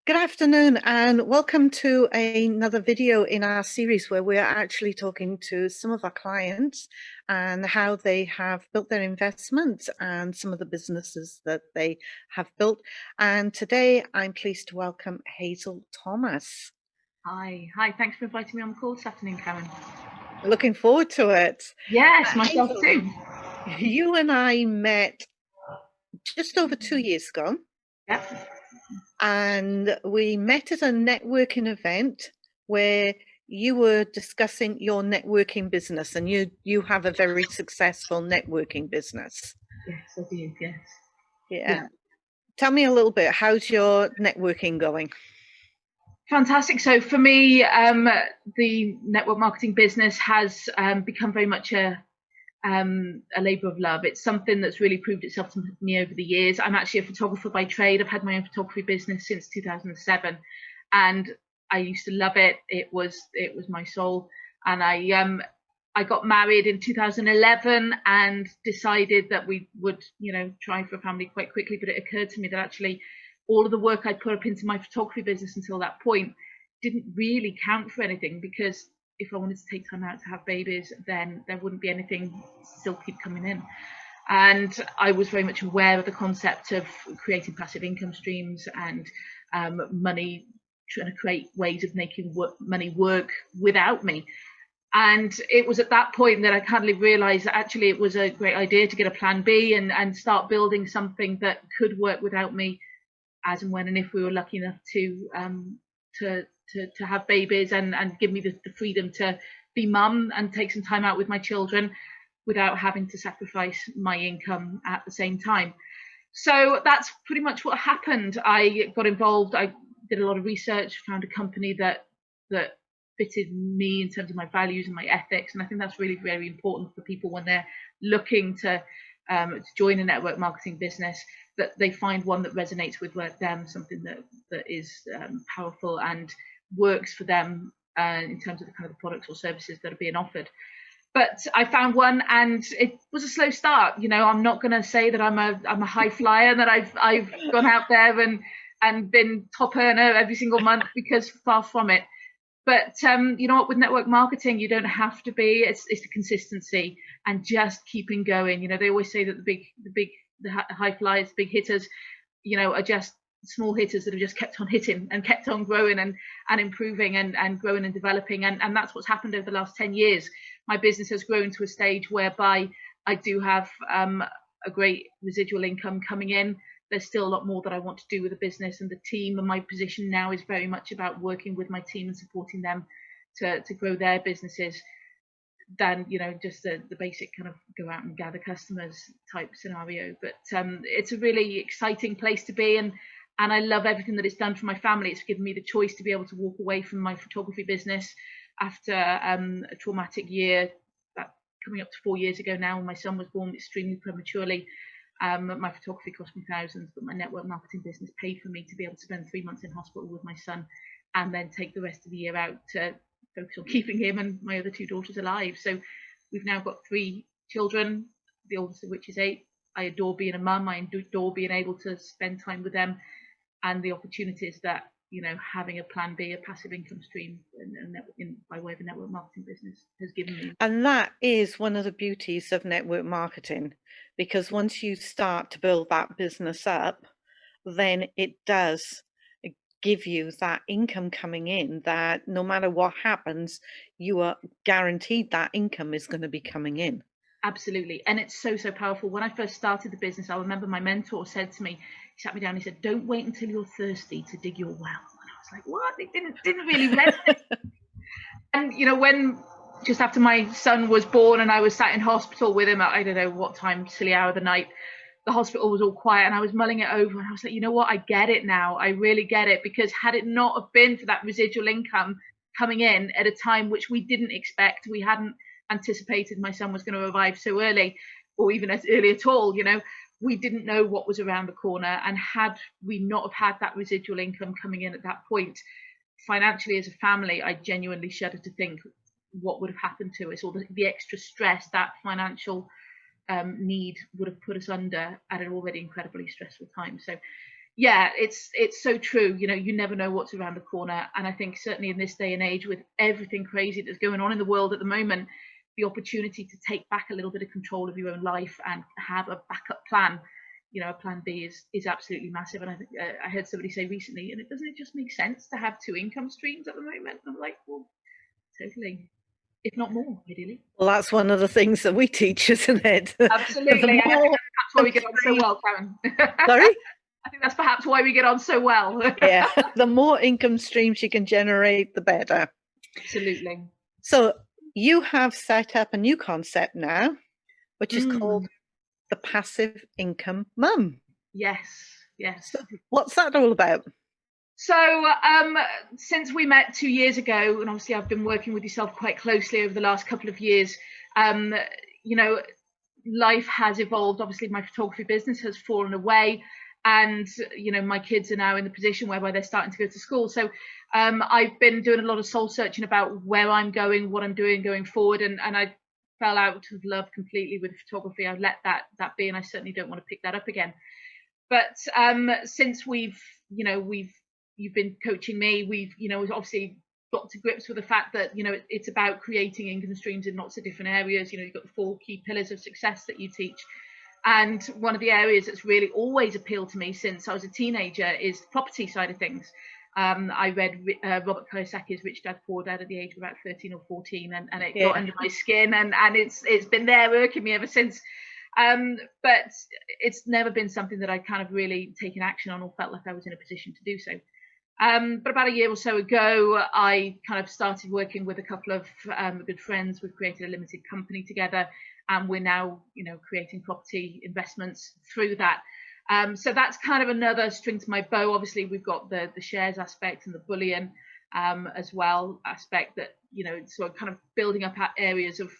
Good afternoon and welcome to another video in our series where we're actually talking to some of our clients and how they have built their investments and some of the businesses that they have built. And today I'm pleased to welcome Hazel Thomas. Hi, thanks for inviting me on the call this afternoon, Karen. Looking forward to it. Yes, myself Hazel, too. you and I met just over 2 years ago. Yep. And we met at a networking event where you were discussing your networking business, and you have a very successful networking business. Yes, I do. Yes. Yeah. Tell me a little bit, how's your networking going? Fantastic. So for me, the network marketing business has become very much a labour of love. It's something that's really proved itself to me over the years. I'm actually a photographer by trade. I've had my own photography business since 2007, and I used to love it. It was my soul, and I got married in 2011 and decided that we would, try for a family quite quickly. But it occurred to me that actually all of the work I put up into my photography business until that point didn't really count for anything, because if I wanted to take time out to have babies, then there wouldn't be anything still keep coming in. And I was very much aware of the concept of creating passive income streams and money, trying to create ways of making money work without me. And it was at that point that I kind of realized that actually it was a great idea to get a plan B and start building something that could work without me, as and when and if we were lucky enough to have babies, and give me the freedom to be mum and take some time out with my children without having to sacrifice my income at the same time. So that's pretty much what happened. I got involved. I did a lot of research, found a company that fitted me in terms of my values and my ethics, and I think that's really very important for people when they're looking to join a network marketing business, that they find one that resonates with them, something that is powerful and works for them in terms of the kind of the products or services that are being offered. But I found one, and it was a slow start. I'm not going to say that I'm a high flyer, that I've gone out there and been top earner every single month, because far from it. But you know what, with network marketing, you don't have to be. It's the consistency and just keeping going. They always say that the high flyers, big hitters, are just small hitters that have just kept on hitting and kept on growing and improving and growing and developing. And that's what's happened over the last 10 years. My business has grown to a stage whereby I do have a great residual income coming in. There's still a lot more that I want to do with the business and the team, and my position now is very much about working with my team and supporting them to grow their businesses, than just the basic kind of go out and gather customers type scenario. But it's a really exciting place to be, and I love everything that it's done for my family. It's given me the choice to be able to walk away from my photography business after a traumatic year, coming up to 4 years ago now, when my son was born extremely prematurely. My photography cost me thousands, but my network marketing business paid for me to be able to spend 3 months in hospital with my son, and then take the rest of the year out to focus on keeping him and my other 2 daughters alive. So we've now got 3 children, the oldest of which is 8. I adore being a mum. I adore being able to spend time with them, and the opportunities that having a plan B, a passive income stream by way of a network marketing business has given me. And that is one of the beauties of network marketing, because once you start to build that business up, then it does give you that income coming in, that no matter what happens, you are guaranteed that income is going to be coming in. Absolutely. And it's so powerful. When I first started the business, I remember my mentor said to me, he sat me down, he said, "Don't wait until you're thirsty to dig your well." And I was like, what? It didn't really resonate. And when just after my son was born and I was sat in hospital with him at, I don't know what time, silly hour of the night, the hospital was all quiet, and I was mulling it over, and I was like, you know what, I get it now. I really get it, because had it not have been for that residual income coming in at a time which we didn't expect, we hadn't anticipated my son was going to arrive so early, or even as early at all, we didn't know what was around the corner. And had we not have had that residual income coming in at that point, financially as a family, I genuinely shudder to think what would have happened to us, or the extra stress that financial need would have put us under at an already incredibly stressful time. So Yeah, it's so true. You know, you never know what's around the corner, and I think certainly in this day and age, with everything crazy that's going on in the world at the moment, the opportunity to take back a little bit of control of your own life and have a backup plan, you know, a plan B is absolutely massive. And I think I heard somebody say recently, and doesn't it just make sense to have two income streams at the moment? And I'm like, well, totally, if not more, ideally. Well, that's one of the things that we teach, isn't it? Absolutely, The and I think more that's why we get on so well, Karen. Sorry? I think that's perhaps why we get on so well. Yeah, the more income streams you can generate, the better. Absolutely. So you have set up a new concept now, which is called the passive income mum. Yes, yes. So what's that all about? So since we met 2 years ago, and obviously I've been working with yourself quite closely over the last couple of years, you know, life has evolved. Obviously my photography business has fallen away, and you know, my kids are now in the position whereby they're starting to go to school. So I've been doing a lot of soul searching about where I'm going, what I'm doing going forward, and I fell out of love completely with photography. I've let that be, and I certainly don't want to pick that up again. But since you've been coaching me, we've, you know, obviously got to grips with the fact that, you know, it's about creating income streams in lots of different areas. You know, you've got the 4 key pillars of success that you teach. And one of the areas that's really always appealed to me since I was a teenager is the property side of things. I read Robert Kiyosaki's Rich Dad Poor Dad at the age of about 13 or 14, and it got under my skin, and it's been there working me ever since. But it's never been something that I kind of really taken action on or felt like I was in a position to do so. But about a year or so ago, I kind of started working with a couple of good friends. We've created a limited company together, and we're now, you know, creating property investments through that. So that's kind of another string to my bow. Obviously, we've got the shares aspect and the bullion as well aspect, that, you know, so kind of building up areas of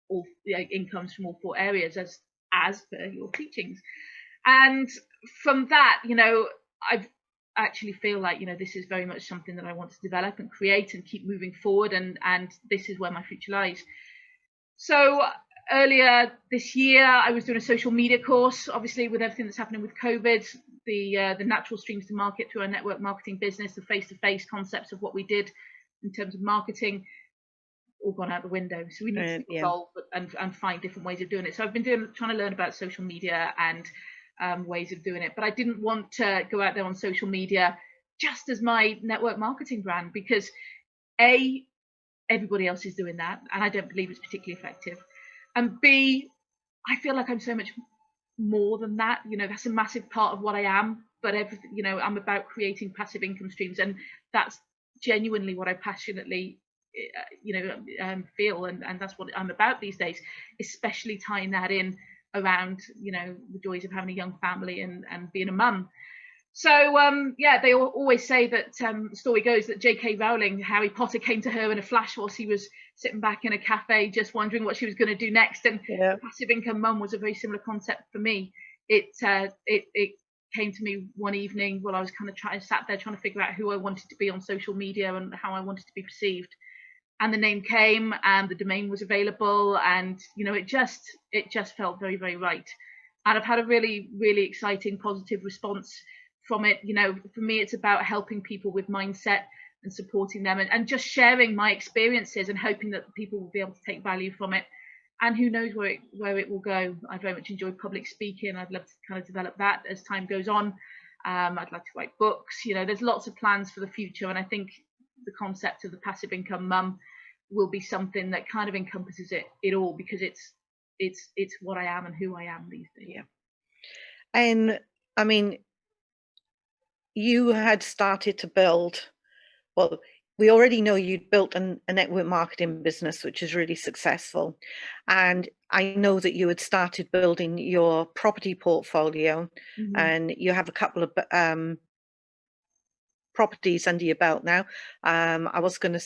all incomes from all 4 areas as per your teachings. And from that, you know, I've actually feel like, you know, this is very much something that I want to develop and create and keep moving forward, and this is where my future lies. So earlier this year, I was doing a social media course. Obviously, with everything that's happening with COVID, the natural streams to market through our network marketing business, the face-to-face concepts of what we did in terms of marketing, all gone out the window. So we need to evolve and find different ways of doing it. So I've been trying to learn about social media and ways of doing it, but I didn't want to go out there on social media just as my network marketing brand, because A, everybody else is doing that, and I don't believe it's particularly effective, and B, I feel like I'm so much more than that. You know, that's a massive part of what I am, but everything, you know, I'm about creating passive income streams, and that's genuinely what I passionately feel, and that's what I'm about these days, especially tying that in around, you know, the joys of having a young family and being a mum. So they always say that the story goes that J.K. Rowling, Harry Potter, came to her in a flash whilst he was sitting back in a cafe just wondering what she was going to do next, and passive income mum was a very similar concept for me. It came to me one evening while I was kind of sat there trying to figure out who I wanted to be on social media and how I wanted to be perceived. And the name came, and the domain was available, and, you know, it just felt very, very right. And I've had a really, really exciting, positive response from it. You know, for me, it's about helping people with mindset and supporting them, and just sharing my experiences and hoping that people will be able to take value from it. And who knows where it will go. I very much enjoy public speaking. I'd love to kind of develop that as time goes on. I'd like to write books. You know, there's lots of plans for the future, and I think the concept of the passive income mum will be something that kind of encompasses it all, because it's what I am and who I am these days. Yeah. And I mean, you had started to build, well, we already know you'd built a network marketing business, which is really successful. And I know that you had started building your property portfolio, and you have a couple of properties under your belt now. I was going to,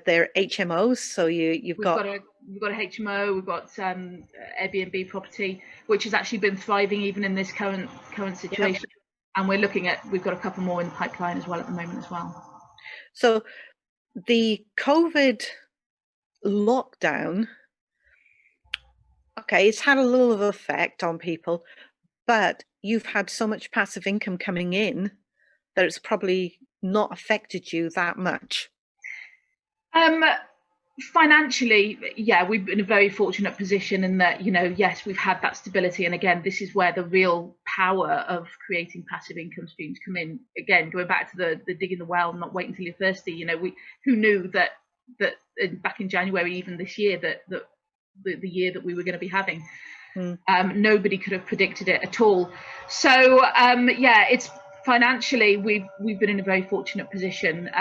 they're HMOs, so you've got a HMO, we've got Airbnb property, which has actually been thriving even in this current situation. And we've got a couple more in the pipeline as well at the moment as well. So the COVID lockdown, okay, it's had a little of effect on people, but you've had so much passive income coming in that it's probably not affected you that much. Um, Financially, yeah, we've been in a very fortunate position in that, yes, we've had that stability. And again, this is where the real power of creating passive income streams come in. Again, going back to the digging the well, not waiting until you're thirsty. Who knew that back in January, even this year, that the year that we were going to be having, nobody could have predicted it at all. So yeah, it's financially we've been in a very fortunate position.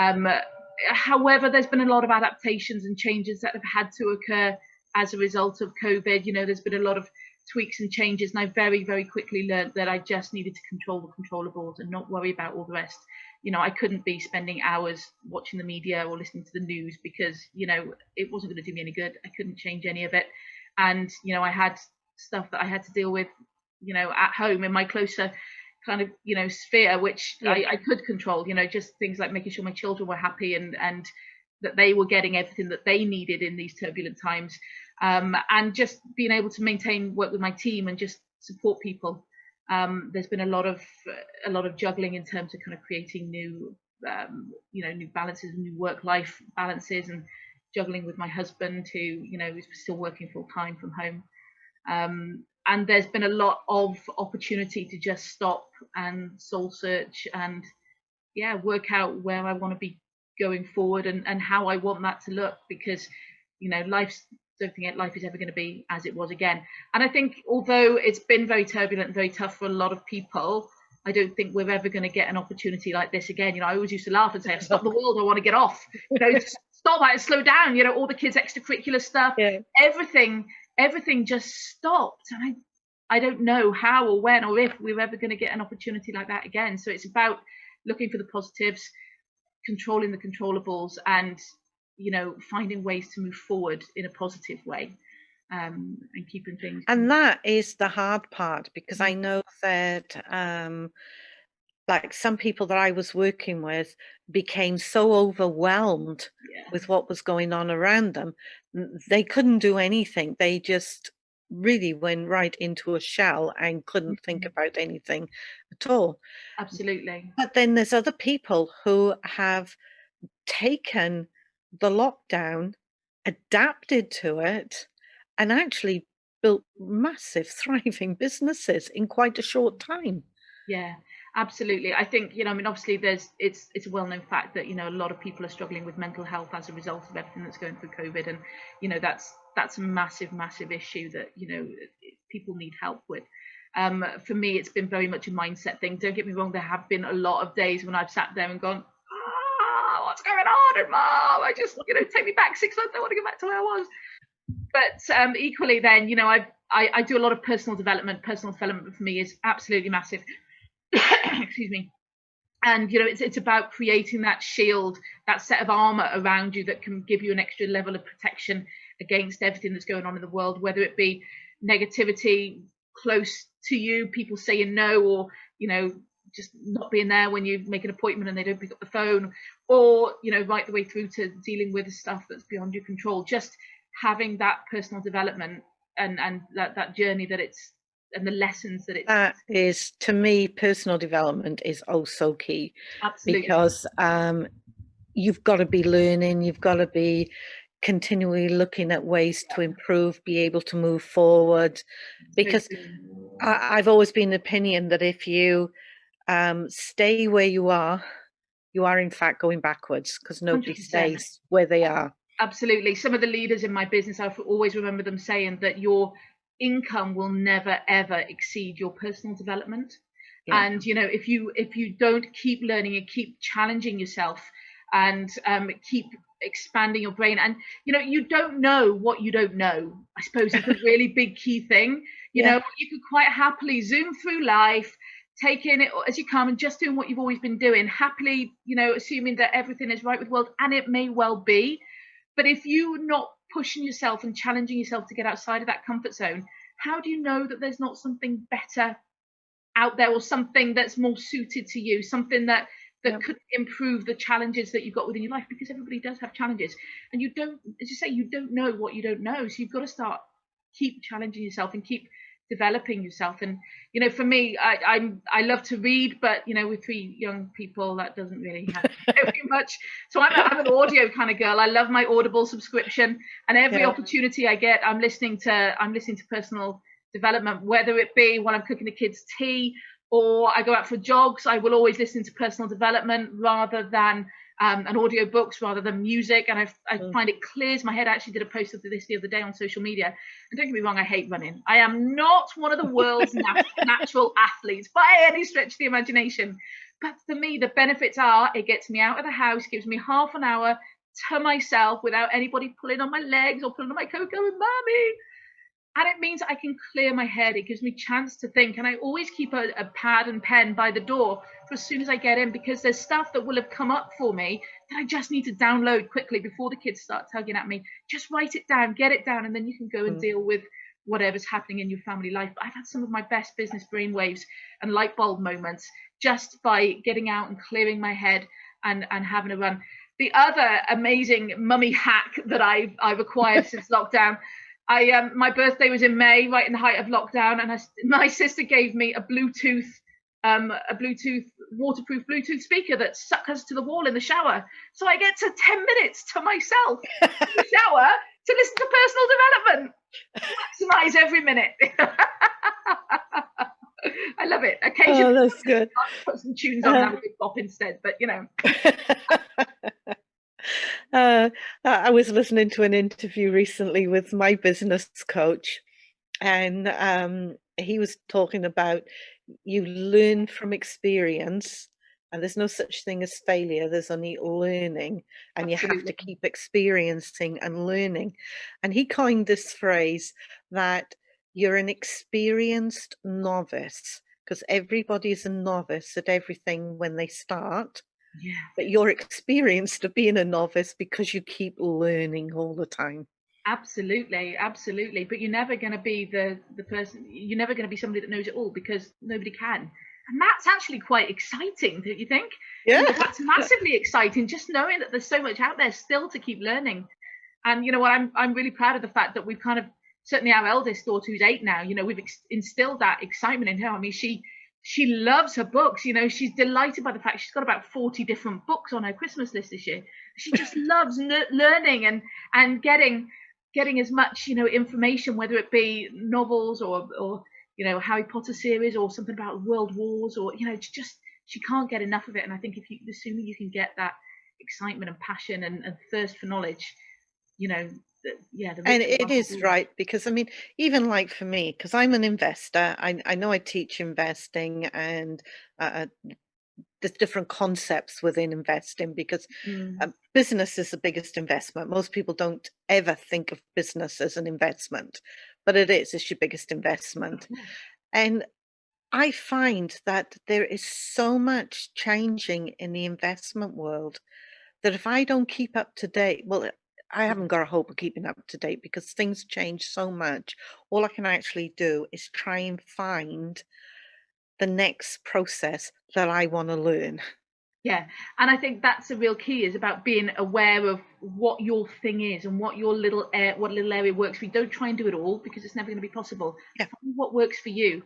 However, there's been a lot of adaptations and changes that have had to occur as a result of COVID. There's been a lot of tweaks and changes, and I very, very quickly learned that I just needed to control the controllables and not worry about all the rest. I couldn't be spending hours watching the media or listening to the news because, it wasn't going to do me any good. I couldn't change any of it. And, I had stuff that I had to deal with, at home in my closer kind of sphere, which I could control, just things like making sure my children were happy and that they were getting everything that they needed in these turbulent times, and just being able to work with my team and just support people. There's been a lot of juggling in terms of kind of creating new new balances, new work-life balances, and juggling with my husband who is still working full-time from home. And there's been a lot of opportunity to just stop and soul search and work out where I want to be going forward and how I want that to look, because don't think life is ever going to be as it was again. And I think although it's been very turbulent and very tough for a lot of people, I don't think we're ever going to get an opportunity like this again. I always used to laugh and say, stop the world, I want to get off. Stop that and slow down. All the kids' extracurricular stuff, everything just stopped. And I don't know how or when or if we're ever going to get an opportunity like that again. So it's about looking for the positives, controlling the controllables, and finding ways to move forward in a positive way, and keeping things. And that is the hard part, because I know that like some people that I was working with became so overwhelmed with what was going on around them, they couldn't do anything. They just really went right into a shell and couldn't think about anything at all. Absolutely. But then there's other people who have taken the lockdown, adapted to it, and actually built massive, thriving businesses in quite a short time. Yeah, absolutely. I think, obviously it's a well-known fact that, a lot of people are struggling with mental health as a result of everything that's going through COVID. And, that's a massive, massive issue that, people need help with. For me, it's been very much a mindset thing. Don't get me wrong. There have been a lot of days when I've sat there and gone, what's going on? And Mom, I just, take me back 6 months. I want to go back to where I was. But equally then, I do a lot of personal development. Personal development for me is absolutely massive. Excuse me. And it's about creating that shield, that set of armor around you that can give you an extra level of protection against everything that's going on in the world, whether it be negativity close to you, people saying no, or just not being there when you make an appointment and they don't pick up the phone, or right the way through to dealing with stuff that's beyond your control. Just having that personal development and that journey that it's, and the lessons that is, to me, personal development is also key. Absolutely. Because you've got to be learning, you've got to be continually looking at ways to improve, be able to move forward. Because I've always been the opinion that if you stay where you are in fact going backwards, because nobody 100%. stays where they are. Absolutely. Some of the leaders in my business, I always remember them saying that your income will never ever exceed your personal development. And if you don't keep learning and keep challenging yourself and keep expanding your brain, and you don't know what you don't know, I suppose is a really big key thing. You could quite happily zoom through life, taking it as you come and just doing what you've always been doing, happily, assuming that everything is right with the world, and it may well be. But if you're not pushing yourself and challenging yourself to get outside of that comfort zone, how do you know that there's not something better out there, or something that's more suited to you, something that could improve the challenges that you've got within your life? Because everybody does have challenges, and you don't, as you say, you don't know what you don't know. So you've got to keep challenging yourself and keep developing yourself. And for me, I love to read, but with 3 young people, that doesn't really happen very much. So I'm an audio kind of girl. I love my Audible subscription, and every opportunity I get, I'm listening to personal development, whether it be while I'm cooking the kids tea or I go out for jogs. I will always listen to personal development rather than and audiobooks rather than music, and I find it clears my head. I actually did a post of this the other day on social media, and don't get me wrong, I hate running. I am not one of the world's natural athletes by any stretch of the imagination, but for me the benefits are it gets me out of the house, gives me half an hour to myself without anybody pulling on my legs or pulling on my coat going, "Mommy." And it means I can clear my head. It gives me a chance to think. And I always keep a pad and pen by the door for as soon as I get in, because there's stuff that will have come up for me that I just need to download quickly before the kids start tugging at me. Just write it down, get it down, and then you can go and deal with whatever's happening in your family life. But I've had some of my best business brainwaves and light bulb moments just by getting out and clearing my head and having a run. The other amazing mummy hack that I've acquired since lockdown, my birthday was in May, right in the height of lockdown, and my sister gave me a Bluetooth waterproof Bluetooth speaker that suckers to the wall in the shower. So I get to 10 minutes to myself in the shower to listen to personal development. Maximize every minute. I love it. Occasionally, oh, that's good. I'll put some tunes on and have a big bop instead, but I was listening to an interview recently with my business coach, and he was talking about you learn from experience, and there's no such thing as failure. There's only learning, and you have to keep experiencing and learning. And he coined this phrase that you're an experienced novice, because everybody's a novice at everything when they start. Yeah. But you're experienced at being a novice because you keep learning all the time. Absolutely. But you're never going to be the person. You're never going to be somebody that knows it all, because nobody can. And that's actually quite exciting, don't you think? Yeah. That's massively exciting, just knowing that there's so much out there still to keep learning. And you know what? I'm really proud of the fact that we've kind of, certainly our eldest daughter, who's 8 now, we've instilled that excitement in her. I mean, she loves her books. She's delighted by the fact she's got about 40 different books on her Christmas list this year. She just loves learning and getting as much information, whether it be novels or Harry Potter series or something about world wars, or just she can't get enough of it. And I think the sooner you can get that excitement and passion and thirst for knowledge, and it is right, because I mean, even like for me, because I'm an investor, I know I teach investing, and there's different concepts within investing, because business is the biggest investment. Most people don't ever think of business as an investment, but it's your biggest investment. And I find that there is so much changing in the investment world that if I don't keep up to date, well, I haven't got a hope of keeping up to date, because things change so much. All I can actually do is try and find the next process that I want to learn. Yeah, and I think that's the real key, is about being aware of what your thing is and what your little area works for you. Don't try and do it all, because it's never going to be possible. Yeah. Find what works for you.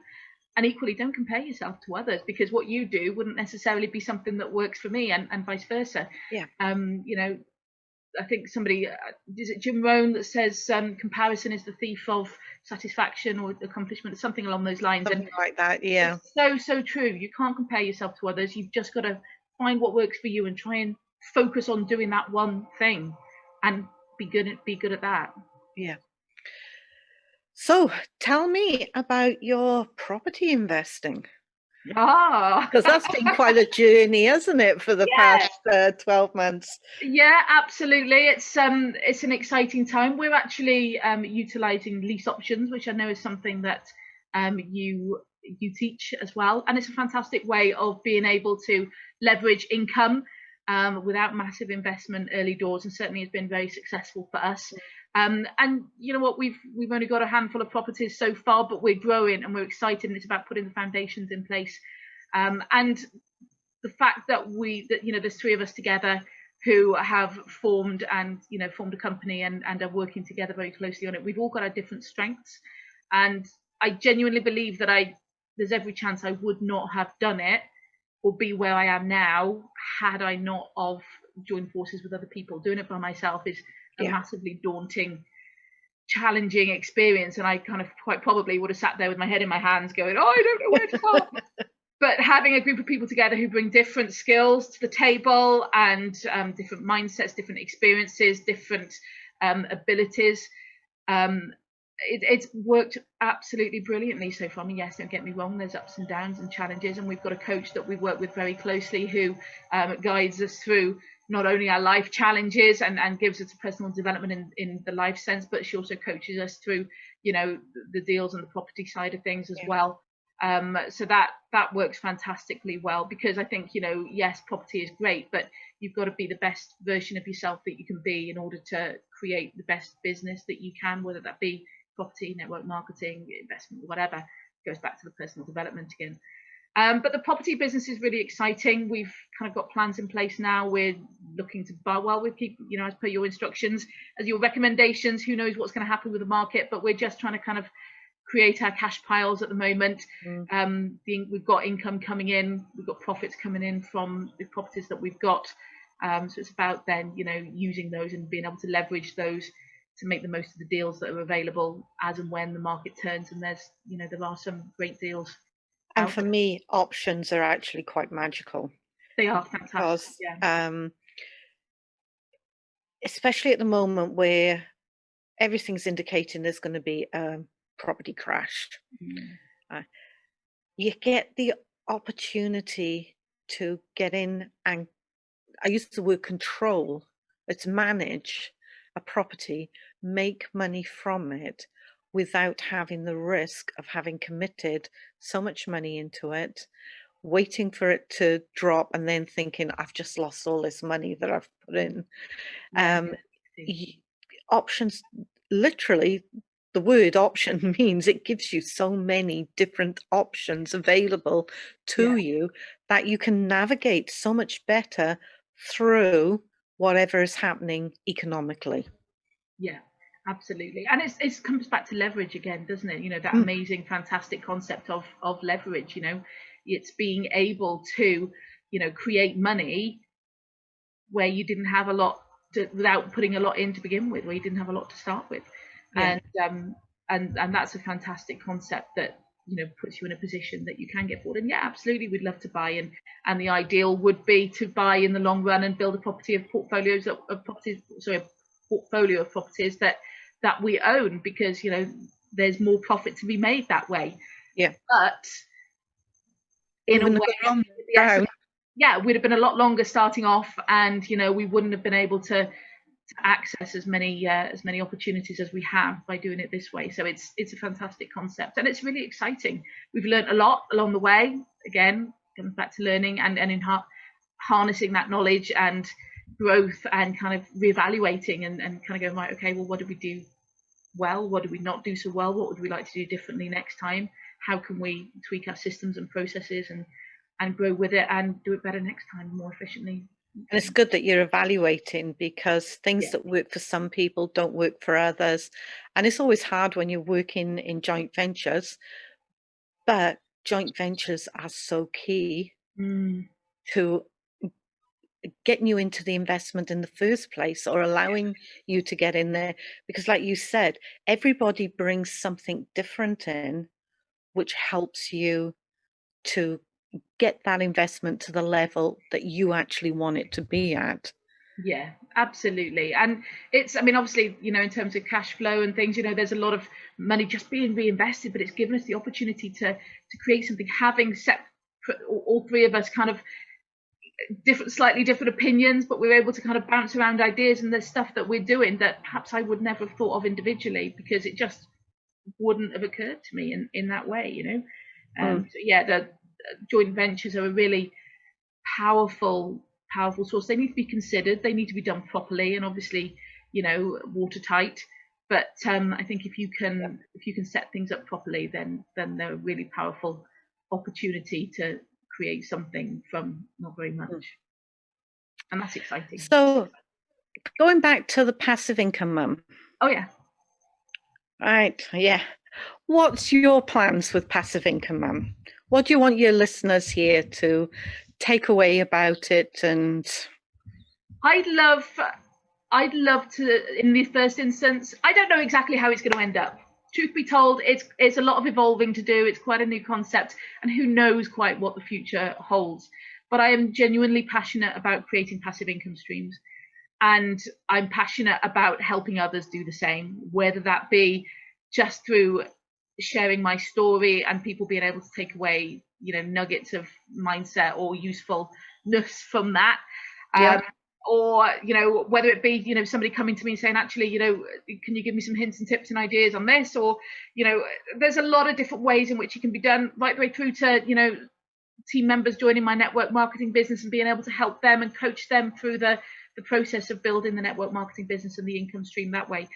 And equally, don't compare yourself to others, because what you do wouldn't necessarily be something that works for me, and vice versa. Yeah. I think somebody, is it Jim Rohn, that says comparison is the thief of satisfaction or accomplishment, or something along those lines. Something like that, yeah. It's so true. You can't compare yourself to others. You've just got to find what works for you and try and focus on doing that one thing, and be good at that. Yeah. So tell me about your property investing. Because that's been quite a journey, hasn't it, for the past 12 months? Yeah, absolutely. It's an exciting time. We're actually utilising lease options, which I know is something that you teach as well, and it's a fantastic way of being able to leverage income without massive investment early doors, and certainly has been very successful for us. And you know what, we've only got a handful of properties so far, but we're growing and we're excited, and it's about putting the foundations in place. And the fact that there's 3 of us together who have formed a company and are working together very closely on it. We've all got our different strengths, and I genuinely believe that there's every chance I would not have done it or be where I am now had I not of joined forces with other people. Doing it by myself is a massively daunting, challenging experience, and I kind of quite probably would have sat there with my head in my hands going, oh, I don't know where to start. But having a group of people together who bring different skills to the table and different mindsets, different experiences, different abilities, it's worked absolutely brilliantly so far. I mean, yes, don't get me wrong, there's ups and downs and challenges, and we've got a coach that we work with very closely who guides us through not only our life challenges and gives us a personal development in the life sense, but she also coaches us through, you know, the deals and the property side of things as well. So that works fantastically well, because I think, you know, yes, property is great, but you've got to be the best version of yourself that you can be in order to create the best business that you can, whether that be property, network marketing, investment, whatever. It goes back to the personal development again. But the property business is really exciting. We've kind of got plans in place now. We're looking to buy, well, we keep, you know, as per your instructions, as your recommendations, who knows what's going to happen with the market, but we're just trying to kind of create our cash piles at the moment. We've got income coming in, we've got profits coming in from the properties that we've got. So it's about then, you know, using those and being able to leverage those to make the most of the deals that are available as and when the market turns. And there's, you know, there are some great deals. And for me, options are actually quite magical. They are fantastic. Because, especially at the moment where everything's indicating there's going to be a property crash, you get the opportunity to get in and, I use the word control, let's manage a property, make money from it without having the risk of having committed so much money into it, waiting for it to drop and then thinking, I've just lost all this money that I've put in. Options, literally, the word option means it gives you so many different options available to you that you can navigate so much better through whatever is happening economically. Yeah, absolutely. And it comes back to leverage again, doesn't it? You know, that amazing, fantastic concept of leverage. You know, it's being able to, you know, create money where you didn't have a lot without putting a lot in to begin with, where you didn't have a lot to start with. And that's a fantastic concept that, you know, puts you in a position that you can get forward. And yeah, absolutely, we'd love to buy, and the ideal would be to buy in the long run and build a portfolio of properties that we own, because, you know, there's more profit to be made that way. But in a way, we'd have been a lot longer starting off, and, you know, we wouldn't have been able to access as many opportunities as we have by doing it this way. So it's a fantastic concept, and it's really exciting. We've learned a lot along the way. Again, comes back to learning and in harnessing that knowledge and growth, and kind of reevaluating and kind of going, right, okay, well, what did we do well? What did we not do so well? What would we like to do differently next time? How can we tweak our systems and processes and grow with it and do it better next time, more efficiently? And it's good that you're evaluating, because things that work for some people don't work for others. And it's always hard when you're working in joint ventures, but joint ventures are so key to getting you into the investment in the first place, or allowing you to get in there. Because like you said, everybody brings something different in, which helps you to get that investment to the level that you actually want it to be at. Yeah, absolutely. And it's, I mean, obviously, you know, in terms of cash flow and things, you know, there's a lot of money just being reinvested, but it's given us the opportunity to create something, having set all three of us kind of slightly different opinions, but we're able to kind of bounce around ideas, and there's stuff that we're doing that perhaps I would never have thought of individually, because it just wouldn't have occurred to me in that way, you know. So yeah, the joint ventures are a really powerful source. They need to be considered, they need to be done properly, and obviously, you know, watertight. But I think if you can set things up properly, then they're a really powerful opportunity to create something from not very much. And that's exciting. So going back to the passive income mum. Oh yeah. Right. Yeah. What's your plans with passive income, Mum? What do you want your listeners here to take away about it? And I'd love, I'd love to, in the first instance, I don't know exactly how it's going to end up. Truth be told, it's a lot of evolving to do. It's quite a new concept, and who knows quite what the future holds. But I am genuinely passionate about creating passive income streams, and I'm passionate about helping others do the same, whether that be just through sharing my story and people being able to take away, nuggets of mindset or usefulness from that. yeah, Um, or whether it be somebody coming to me and saying, actually, can you give me some hints and tips and ideas on this? Or there's a lot of different ways in which it can be done, right the way through to team members joining my network marketing business and being able to help them and coach them through the process of building the network marketing business and the income stream that way.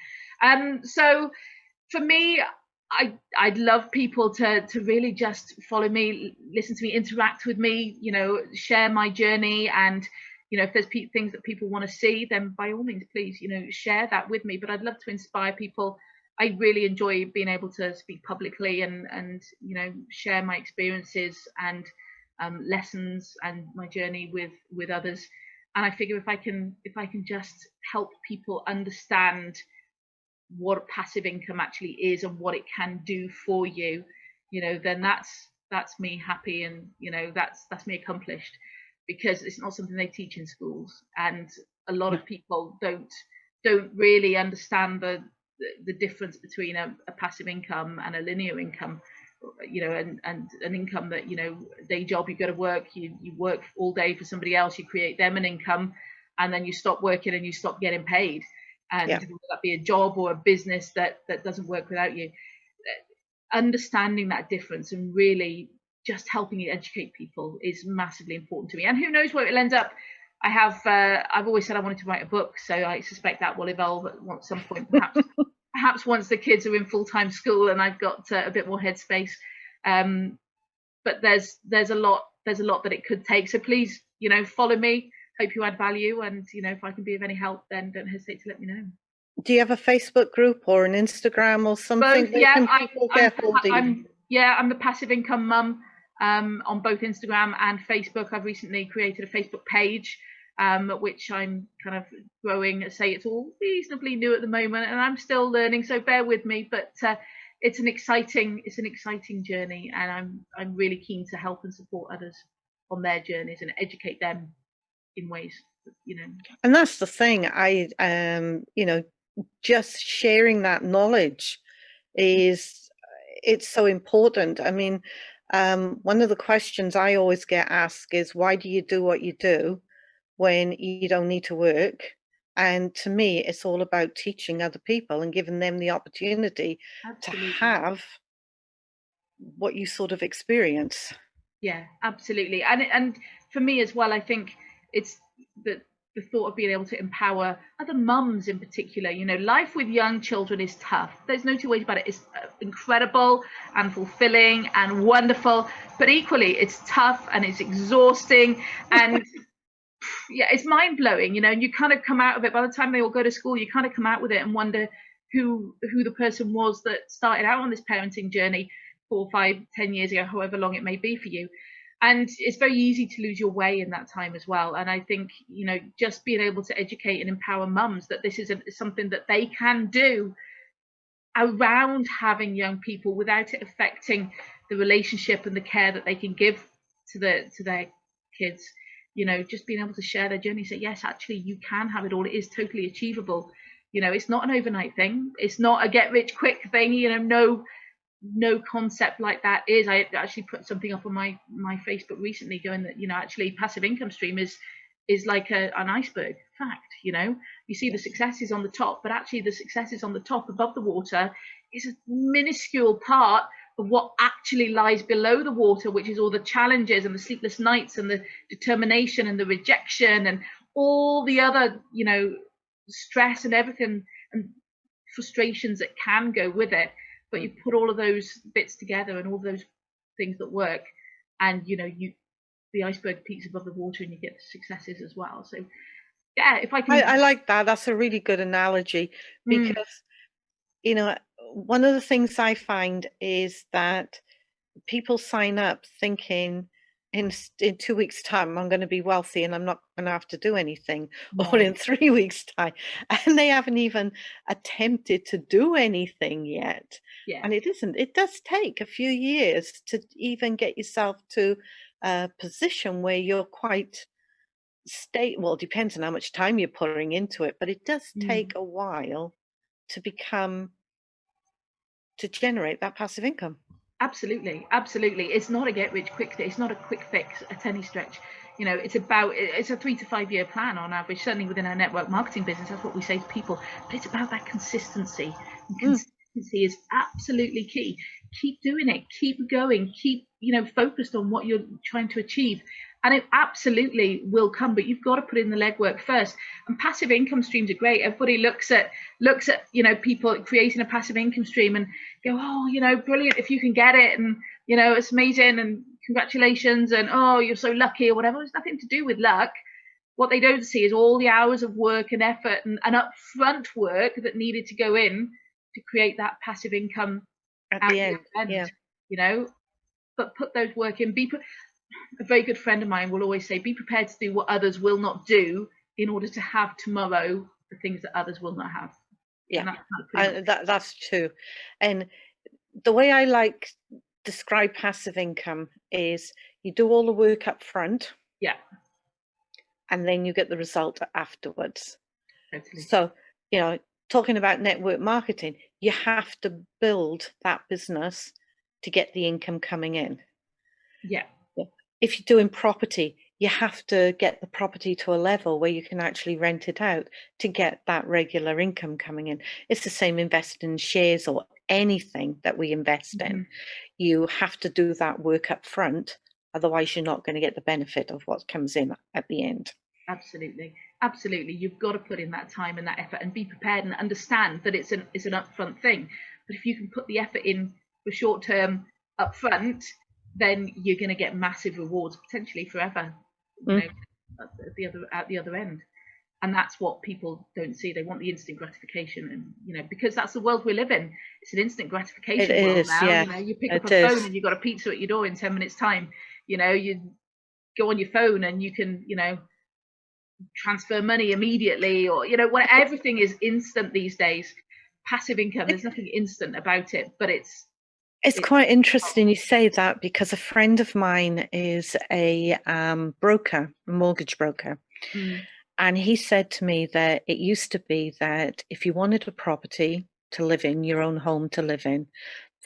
So for me, I'd love people to really just follow me, listen to me, interact with me, share my journey. And if there's things that people want to see, then by all means, please, share that with me. But I'd love to inspire people. I really enjoy being able to speak publicly and share my experiences and lessons and my journey with others. And I figure if I can just help people understand what passive income actually is and what it can do for you, then that's me happy, and that's me accomplished, because it's not something they teach in schools, and a lot of people don't really understand the difference between a passive income and a linear income. And an income that, day job, you go to work, you work all day for somebody else, you create them an income, and then you stop working and you stop getting paid. And yeah. whether that be a job or a business that doesn't work without you, understanding that difference and really just helping you educate people is massively important to me. And who knows where it'll end up. I've always said I wanted to write a book, so I suspect that will evolve at some point, perhaps once the kids are in full-time school and I've got a bit more headspace. But there's a lot that it could take. So please, follow me. Hope you add value, and if I can be of any help, then don't hesitate to let me know. Do you have a Facebook group or an Instagram or something? Both, yeah. I'm the passive income mum on both Instagram and Facebook. I've recently created a Facebook page, which I'm kind of growing. Say it's all reasonably new at the moment, and I'm still learning, so bear with me. But it's an exciting journey, and I'm really keen to help and support others on their journeys and educate them in ways, And that's the thing. Just sharing that knowledge it's so important. I mean, one of the questions I always get asked is, why do you do what you do when you don't need to work? And to me, it's all about teaching other people and giving them the opportunity Absolutely. to have what you sort of experience. Yeah, absolutely. And for me as well, I think it's the thought of being able to empower other mums in particular. Life with young children is tough. There's no two ways about it. It's incredible and fulfilling and wonderful, but equally it's tough and it's exhausting, and yeah, it's mind blowing. And you kind of come out of it. By the time they all go to school, you kind of come out with it and wonder who the person was that started out on this parenting journey 4, 5, 10 years ago, however long it may be for you. And it's very easy to lose your way in that time as well. And I think, just being able to educate and empower mums that this is something that they can do around having young people without it affecting the relationship and the care that they can give to their kids. Just being able to share their journey, say, yes, actually, you can have it all. It is totally achievable. It's not an overnight thing. It's not a get rich quick thing. No concept like that is. I actually put something up on my Facebook recently going that, actually passive income stream is like an iceberg fact. You see the successes on the top, but actually the successes on the top above the water is a minuscule part of what actually lies below the water, which is all the challenges and the sleepless nights and the determination and the rejection and all the other, stress and everything and frustrations that can go with it. But you put all of those bits together and all those things that work, and the iceberg peaks above the water, and you get the successes as well. So yeah, if I can, I like that. That's a really good analogy, because one of the things I find is that people sign up thinking in 2 weeks' time I'm going to be wealthy and I'm not going to have to do anything, or No. in 3 weeks' time, and they haven't even attempted to do anything yet. Yeah. And it does take a few years to even get yourself to a position where you're quite well, it depends on how much time you're pouring into it, but it does take Mm. a while to generate that passive income. Absolutely, absolutely. It's not a get rich quick. It's not a quick fix at any stretch. It's a 3 to 5 year plan on average. Certainly within our network marketing business, that's what we say to people. But it's about that consistency, and Mm. consistency is absolutely key. Keep doing it. Keep going. Keep focused on what you're trying to achieve, and it absolutely will come. But you've got to put in the legwork first. And passive income streams are great. Everybody looks at people creating a passive income stream and go, oh, brilliant if you can get it, and it's amazing, and congratulations, and oh, you're so lucky, or whatever. It's nothing to do with luck. What they don't see is all the hours of work and effort and upfront work that needed to go in to create that passive income At at the the end, end. yeah. But put those work in. A very good friend of mine will always say, be prepared to do what others will not do in order to have tomorrow the things that others will not have. Yeah, and that's true. And the way I describe passive income is you do all the work up front, yeah, and then you get the result afterwards. totally. So, talking about network marketing, you have to build that business to get the income coming in. Yeah. If you're doing property, you have to get the property to a level where you can actually rent it out to get that regular income coming in. It's the same investing in shares or anything that we invest in. You have to do that work up front, otherwise you're not going to get the benefit of what comes in at the end. Absolutely. Absolutely. You've got to put in that time and that effort and be prepared and understand that it's an upfront thing. But if you can put the effort in for short term upfront, then you're going to get massive rewards, potentially forever, at the other end. And that's what people don't see. They want the instant gratification, and because that's the world we live in. It's an instant gratification It world is, now. yeah. You pick up It a is. phone and you've got a pizza at your door in 10 minutes time. You go on your phone and you can, transfer money immediately, or everything is instant these days. Passive income, there's nothing instant about it, but it's quite interesting you say that, because a friend of mine is a mortgage broker. And he said to me that it used to be that if you wanted a property to live in, your own home to live in,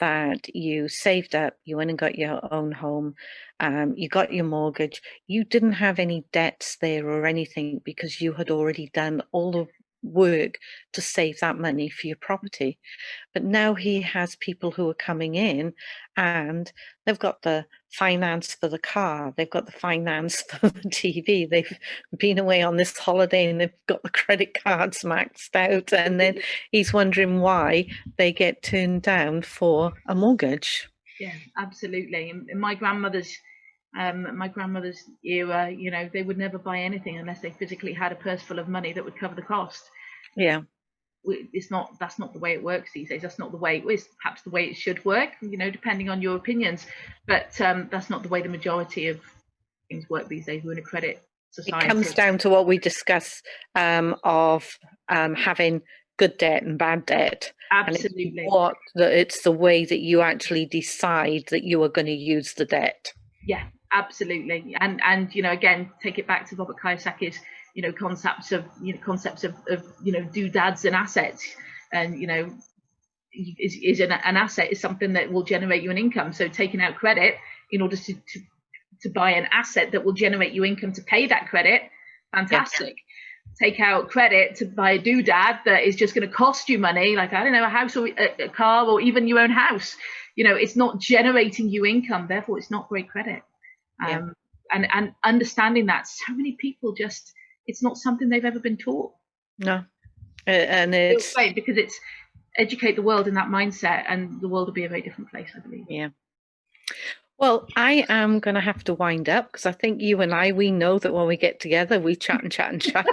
that you saved up, you went and got your own home, you got your mortgage, you didn't have any debts there or anything because you had already done all the work to save that money for your property. But now he has people who are coming in and they've got the finance for the car, they've got the finance for the TV, they've been away on this holiday and they've got the credit cards maxed out, and then he's wondering why they get turned down for a mortgage. Yeah, absolutely. In my grandmother's era, they would never buy anything unless they physically had a purse full of money that would cover the cost. Yeah. That's not the way it works these days. That's not the way it is. Perhaps the way it should work, depending on your opinions, but that's not the way the majority of things work these days. We're in a credit society. It comes down to what we discuss of having good debt and bad debt. Absolutely. And it's the way that you actually decide that you are going to use the debt. Yeah, absolutely. And again, take it back to Robert Kiyosaki's concepts of doodads and assets. And is an asset is something that will generate you an income. So taking out credit in order to buy an asset that will generate you income to pay that credit, fantastic. Yeah. Take out credit to buy a doodad that is just going to cost you money, like, I don't know, a house or a car or even your own house. It's not generating you income, therefore it's not great credit. Yeah. And understanding that, so many people it's not something they've ever been taught. No. And it's great, because it's educate the world in that mindset, and the world will be a very different place, I believe. Yeah. Well, I am going to have to wind up, because I think you and we know that when we get together, we chat and chat and chat.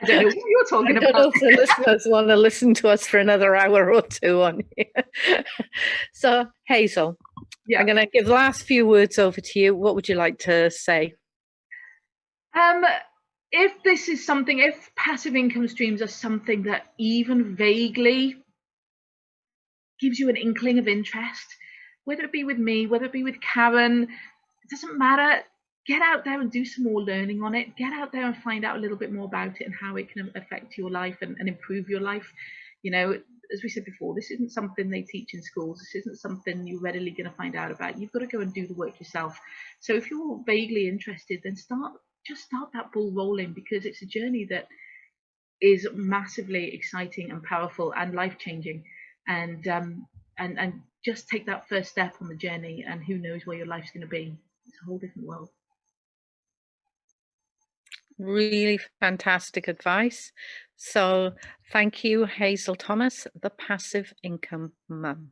I don't know what you're talking I don't about. know if the listeners want to listen to us for another hour or two on here. So, Hazel, Yeah. I'm going to give the last few words over to you. What would you like to say? If this is something, if passive income streams are something that even vaguely gives you an inkling of interest, whether it be with me, whether it be with Karen, it doesn't matter. Get out there and do some more learning on it. Get out there and find out a little bit more about it and how it can affect your life and improve your life. You know, as we said before, this isn't something they teach in schools. This isn't something you're readily going to find out about. You've got to go and do the work yourself. So if you're vaguely interested, then start that ball rolling, because it's a journey that is massively exciting and powerful and life changing. And just take that first step on the journey, and who knows where your life's going to be. It's a whole different world. Really fantastic advice. So thank you, Hazel Thomas, the passive income mum.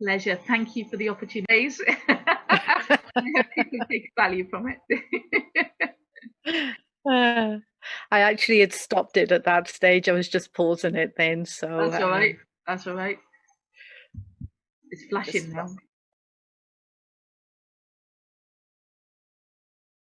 Pleasure. Thank you for the opportunities. I hope people take value from it. I actually had stopped it at that stage. I was just pausing it then. So that's all right. That's all right. It's flashing now.